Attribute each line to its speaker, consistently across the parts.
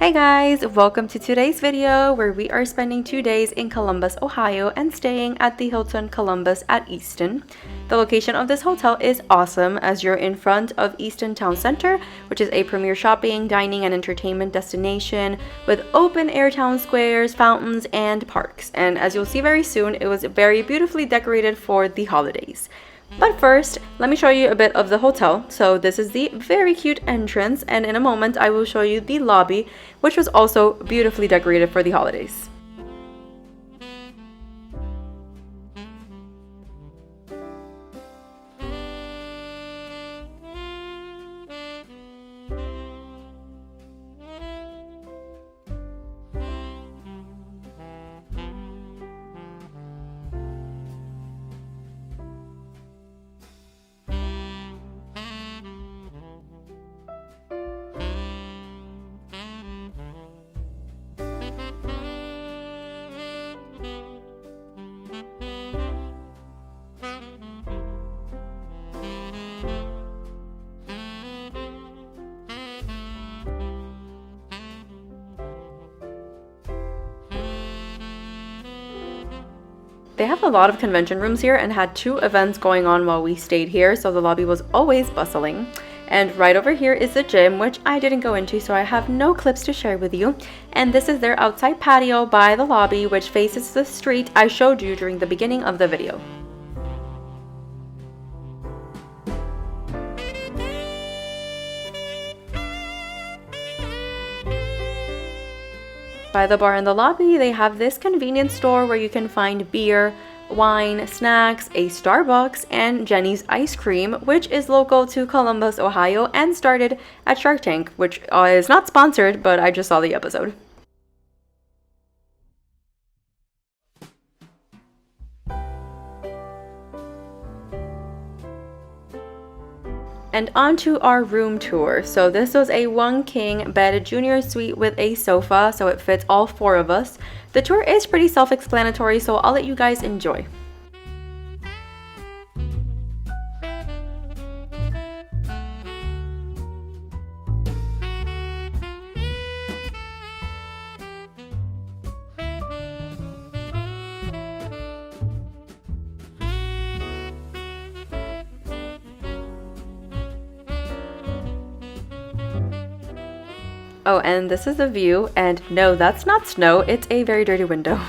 Speaker 1: Hey guys, welcome to today's video where we are spending 2 days in Columbus, Ohio and staying at the Hilton Colombus at Easton. The location of this hotel is awesome as you're in front of Easton Town Center, which is a premier shopping, dining, and entertainment destination with open air town squares, fountains, and parks. And as you'll see very soon, it was very beautifully decorated for the holidays. But first, let me show you a bit of the hotel. So this is the very cute entrance, and in a moment I will show you the lobby, which was also beautifully decorated for the holidays. They have a lot of convention rooms here and had 2 events going on while we stayed here, so the lobby was always bustling. And right over here is the gym, which I didn't go into, so I have no clips to share with you. And this is their outside patio by the lobby, which faces the street I showed you during the beginning of the video. By the bar in the lobby, they have this convenience store where you can find beer, wine, snacks, a Starbucks, and Jenny's ice cream, which is local to Columbus, Ohio, and started at Shark Tank, which is not sponsored, but I just saw the episode. And on to our room tour. So this was a 1 king bed junior suite with a sofa, so it fits all 4 of us. The tour is pretty self-explanatory, so I'll let you guys enjoy. Oh, and this is the view, and no, that's not snow, it's a very dirty window.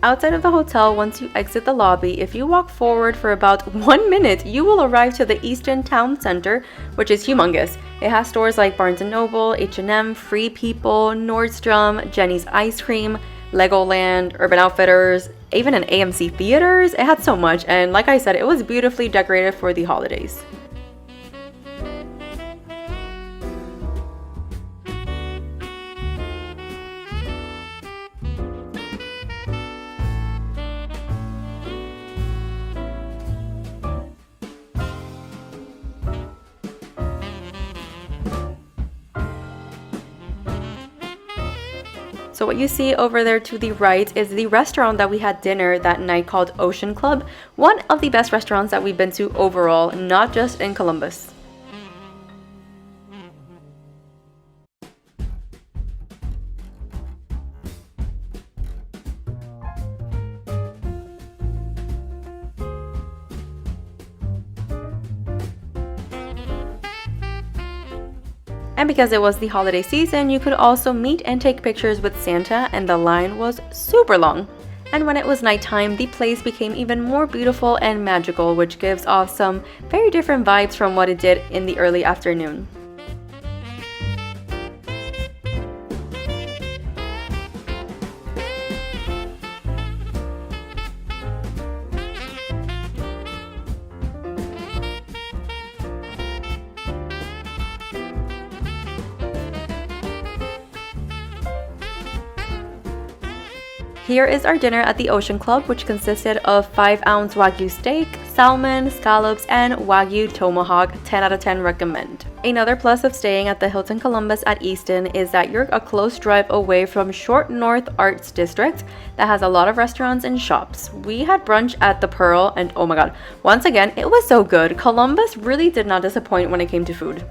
Speaker 1: Outside of the hotel, once you exit the lobby, if you walk forward for about 1 minute, you will arrive to the Easton Town Center, which is humongous. It has stores like Barnes & Noble, H&M, Free People, Nordstrom, Jenny's Ice Cream, Legoland, Urban Outfitters, even an AMC Theaters. It had so much, and like I said, it was beautifully decorated for the holidays. So what you see over there to the right is the restaurant that we had dinner that night called Ocean Club, one of the best restaurants that we've been to overall, not just in Columbus. And because it was the holiday season, you could also meet and take pictures with Santa, and the line was super long. And when it was nighttime, the place became even more beautiful and magical, which gives off some very different vibes from what it did in the early afternoon. Here is our dinner at the Ocean Club, which consisted of 5-ounce Wagyu steak, salmon, scallops, and Wagyu tomahawk. 10 out of 10 recommend. Another plus of staying at the Hilton Colombus at Easton is that you're a close drive away from Short North Arts District that has a lot of restaurants and shops. We had brunch at the Pearl, and oh my god, once again, it was so good. Columbus really did not disappoint when it came to food.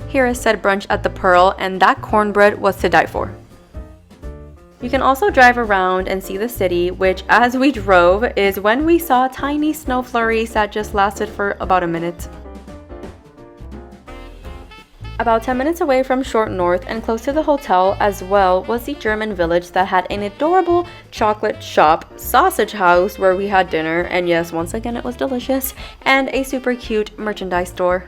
Speaker 1: Here is said brunch at the Pearl, and that cornbread was to die for. You can also drive around and see the city, which as we drove is when we saw tiny snow flurries that just lasted for about a minute. About 10 minutes away from Short North and close to the hotel as well was the German village that had an adorable chocolate shop, sausage house where we had dinner, and yes, once again it was delicious, and a super cute merchandise store.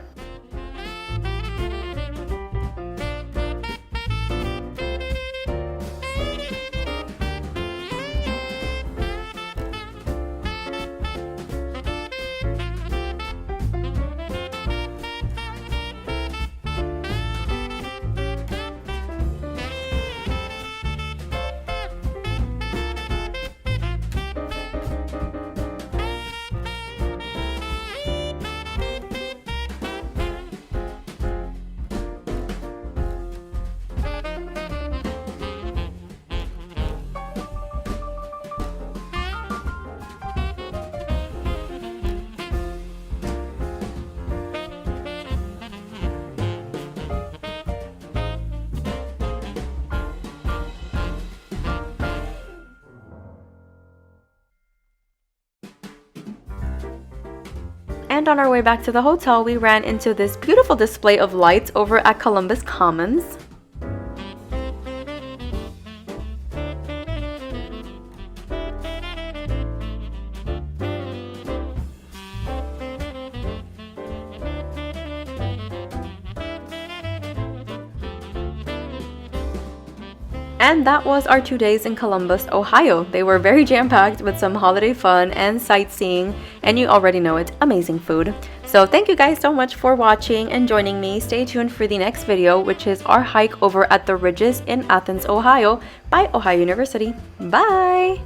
Speaker 1: And on our way back to the hotel, we ran into this beautiful display of lights over at Columbus Commons. And that was our 2 days in Columbus, Ohio. They were very jam-packed with some holiday fun and sightseeing, and you already know it, amazing food. So thank you guys so much for watching and joining me. Stay tuned for the next video, which is our hike over at the Ridges in Athens, Ohio by Ohio University. Bye!